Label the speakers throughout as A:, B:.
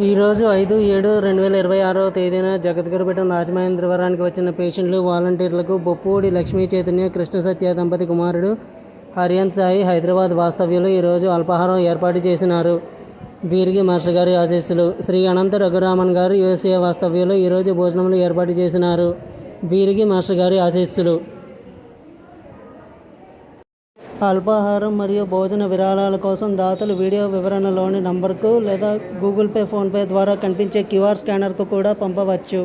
A: ఈరోజు 5/7/2026 తేదీన జగద్గిరిపేట రాజమహేంద్రవరానికి వచ్చిన పేషెంట్లు, వాలంటీర్లకు బొప్పూడి లక్ష్మీ చైతన్య, కృష్ణ సత్య దంపతి కుమారుడు హరియన్ సాయి హైదరాబాద్ వాస్తవ్యులు ఈరోజు అల్పాహారం ఏర్పాటు చేసినారు. వీరికి మాస్టర్ గారి ఆశీస్సులు. శ్రీ అనంత రఘురామన్ గారు యుఎస్ఏ వాస్తవ్యులు ఈరోజు భోజనములు ఏర్పాటు చేసినారు. వీరికి మాస్టర్ గారి ఆశీస్సులు. అల్పాహారం మరియు భోజన విరాళాల కోసం దాతలు వీడియో వివరణలోని నంబర్కు లేదా గూగుల్ పే, ఫోన్పే ద్వారా కనిపించే క్యూఆర్ స్కానర్కు కూడా పంపవచ్చు.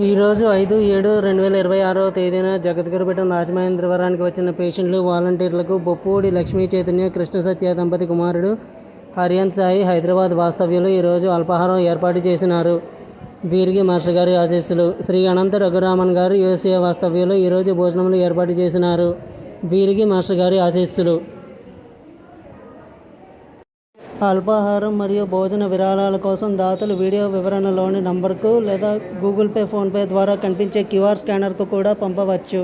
A: ఈరోజు 5/7/2026 తేదీన జగద్గిరిపేట రాజమహేంద్రవరానికి వచ్చిన పేషెంట్లు, వాలంటీర్లకు బొప్పూడి లక్ష్మీ చైతన్య, కృష్ణ సత్య దంపతి కుమారుడు హరియన్ సాయి హైదరాబాద్ వాస్తవ్యులు ఈరోజు అల్పాహారం ఏర్పాటు చేసినారు. వీరికి మాస్టర్ గారి ఆశీస్సులు. శ్రీ అనంత రఘురామన్ గారు యుఎస్ఏ వాస్తవ్యులు ఈరోజు భోజనములు ఏర్పాటు చేసినారు. వీరికి మాస్టర్ గారి ఆశీస్సులు. అల్పాహారం మరియు భోజన విరాళాల కోసం దాతలు వీడియో వివరణలోని నంబర్కు లేదా గూగుల్ పే, ఫోన్పే ద్వారా కనిపించే క్యూఆర్ స్కానర్కు కూడా పంపవచ్చు.